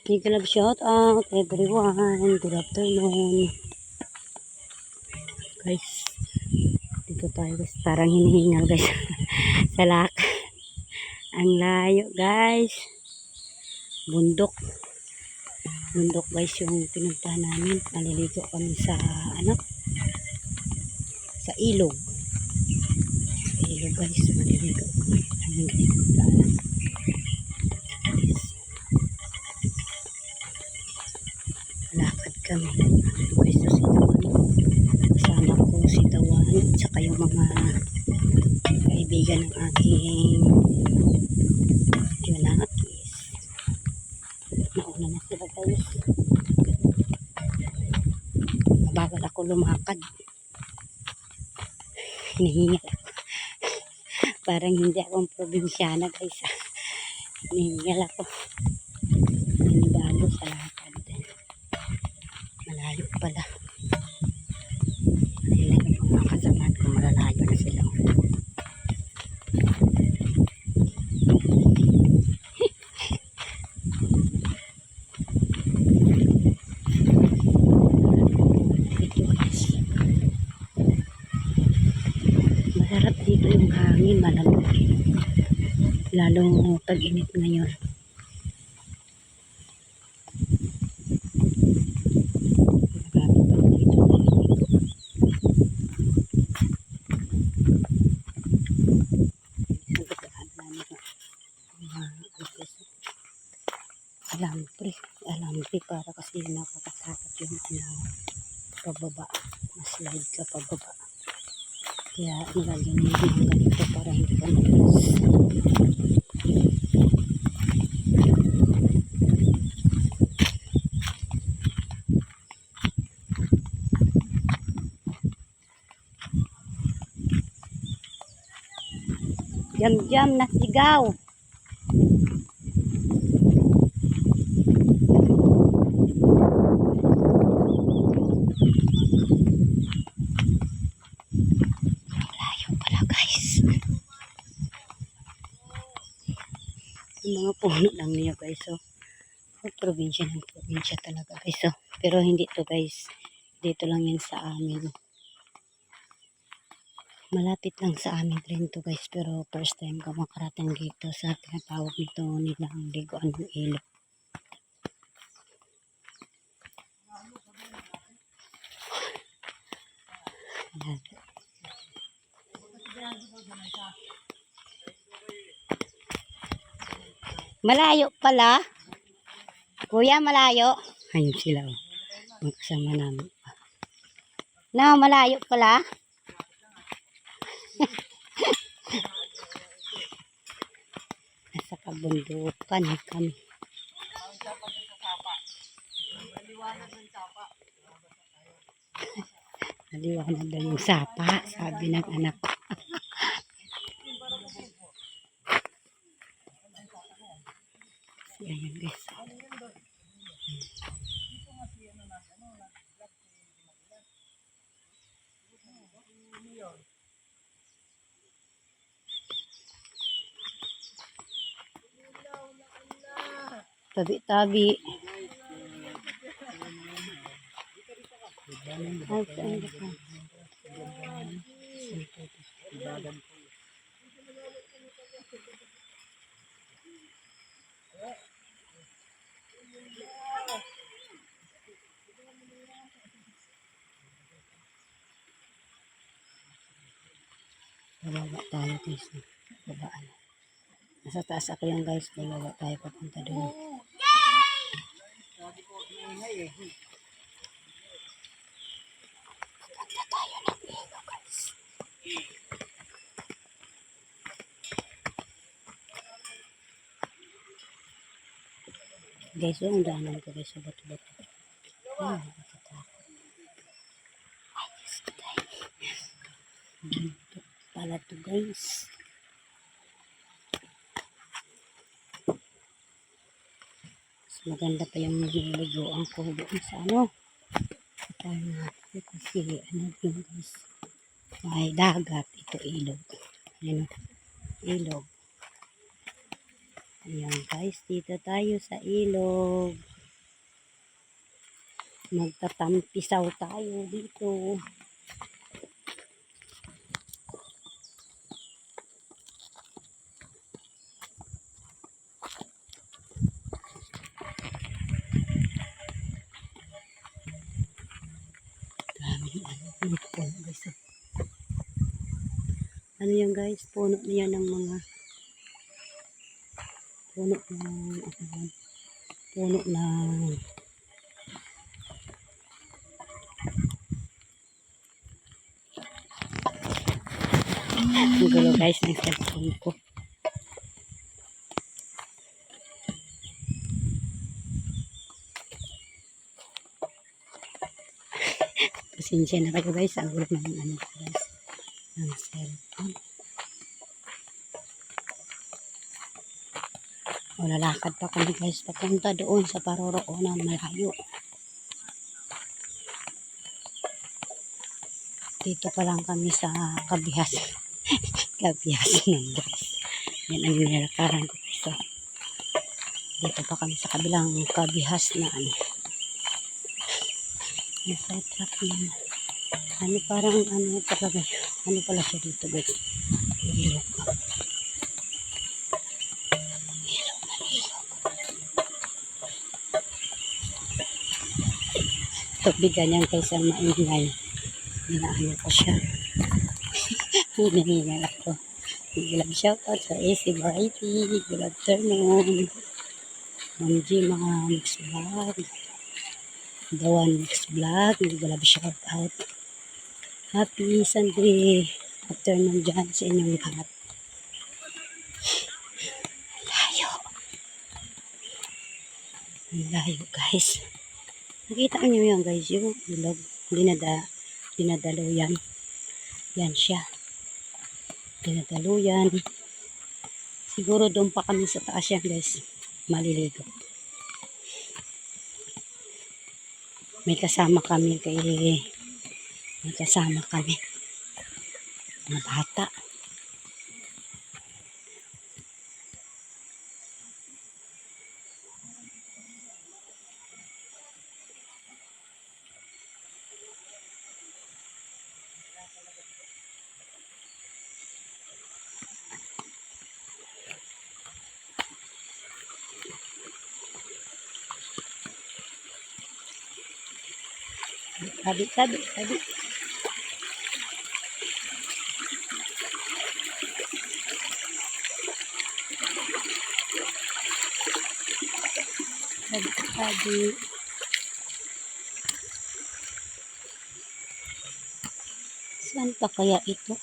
Big love shout out everyone. Good afternoon. Guys, dito tayo guys. Parang hinihingal guys. Sa lak. Ang layo guys. Bundok. Bundok guys yung pinuntahan namin. Maliligo kami sa sa ilog. Sa ilog guys. Maliligo kami. Ayun guys. Lakad kami. Guys, so kasama ko si Tawan at saka yung mga kaibigan ng aking junakis. Nauna na sila guys. Mabagal ako lumakad. Hinihingal ako. Parang hindi akong probinsyana guys. Hinihingal ako. Bago sa lakad. Malayo pala. Ayun na yung mga kasamahan ko. Malalayo na sila. Masarap dito yung hangin, malamig. Lalong pag-init ngayon. Alambre para kasi nakakatakot yung pababa. Maslide ka pababa. Kaya nilagyan nyo yung ganito para hindi ka malas. Jam-jam na sigaw. Yung mga puno lang niya guys. So, probinsya ng probinsya talaga guys. So, pero hindi to guys. Dito lang yan sa amin. Malapit lang sa amin rin to guys. Pero first time ko makarating dito sa tinatawag nito nilang liguan ng ilog. Malayo pala. Kuya, malayo. Ayun sila. Magkasama namin. No, malayo pala. Nasa kabundukan kami. Naliwanag daw yung sapa, sabi ng anak ko. Ayan guys. Tabi-tabi. Ay, saan ka? Bababa tayo guys. Babaan. Nasa taas ako yan guys. Bababa tayo papunta doon. Papunta tayo ng ilog guys. Guys, yung daanan ko guys sa bato-bato. Ay, nakakatakot. Ay, Diyos ko tayo. Dito pala to guys. Mas maganda pa yung niliguan ko doon sa kasi yun guys. May dagat. Ito ilog. Ayan, ilog. Ayan guys, dito tayo sa ilog. Magtatampisaw tayo dito. Ano guys? Ano yan guys? Puno niya ng mga puno ng ang gulo guys ng cellphone ko. Pasensya na kayo guys, ang gulo ng ano guys ng cellphone. O lalakad pa kami guys papunta doon sa paroroonan malayo. Dito pa lang kami sa Kabihas. Kabihas ng guys. Yan ang nilakaran ko guys. So, dito pa kami sa kabilang Kabihas na ano. Nasa truck na. Ano parang ano talaga. Ano pala siya dito guys. Ilog. Tubigan yan guys ang maingay. Inaano ko siya. Hinihingal ako. Bilang shoutout sa AC Variety. Good afternoon. Ma'am G, mga mix vlog. The One Mix Vlog. Bilang shoutout. Happy Sunday afternoon dyan sa inyong lahat. Layo. Layo guys. Nakita nyo yan guys. Yung ilog. Dinadaluyan. Yan siya. Dinadaluyan. Siguro doon pa kami sa taas yan guys. Maliligo. May kasama kami mga bata. Sabi. Saan pa kaya ito?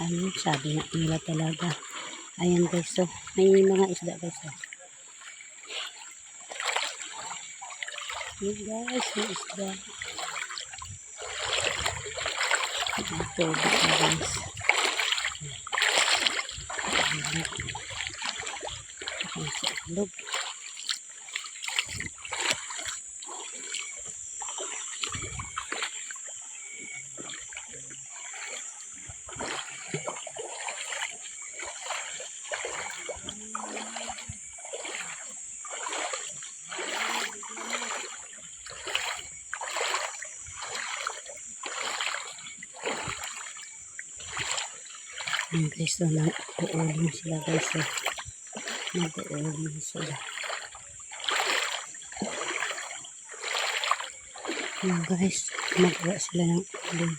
Ano, sabi nga nila talaga. Ayan guys, so may mga isda guys. So. Yun guys, may isda. Ito, guys. Ayan sa ilog. Ang guys, so nag-uuling sila guys. So. Nag-uuling sila. Yung guys, magawa sila ng uling.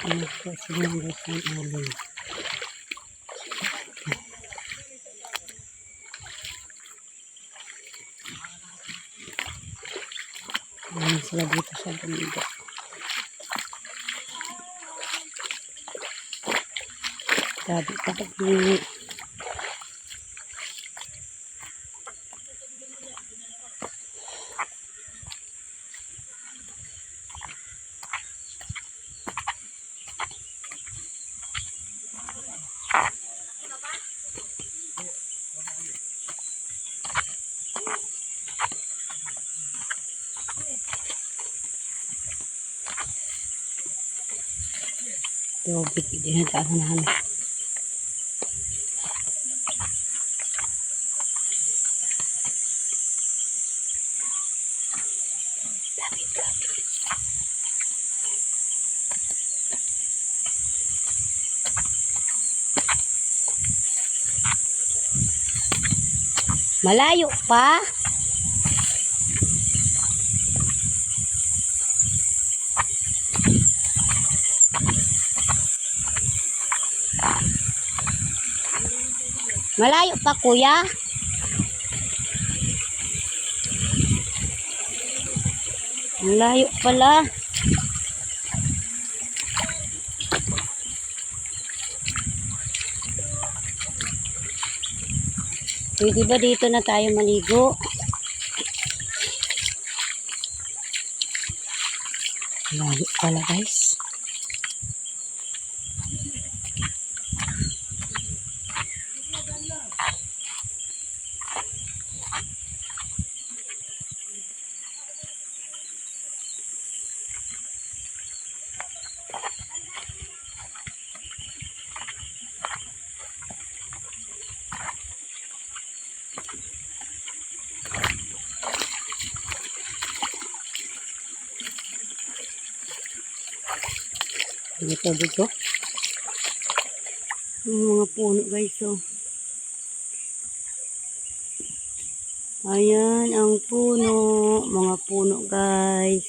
Magawa sila ng guys ng uling. Ayan sila dito sa bundok. Tabi. Tubig, dinadaan namin. Malayo pa. Malayo pa, kuya. Malayo pala. Pwede ba dito na tayo maligo? Malayo pala, guys. Dito, dito. Yung mga puno, guys, oh. Ayan, ang puno. Mga puno, guys.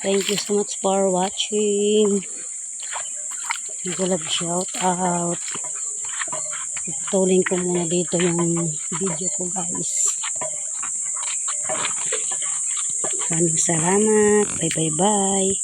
Thank you so much for watching. Love shout out. Tutuloy ko muna dito yung video ko, guys. Maraming salamat. Bye, bye, bye.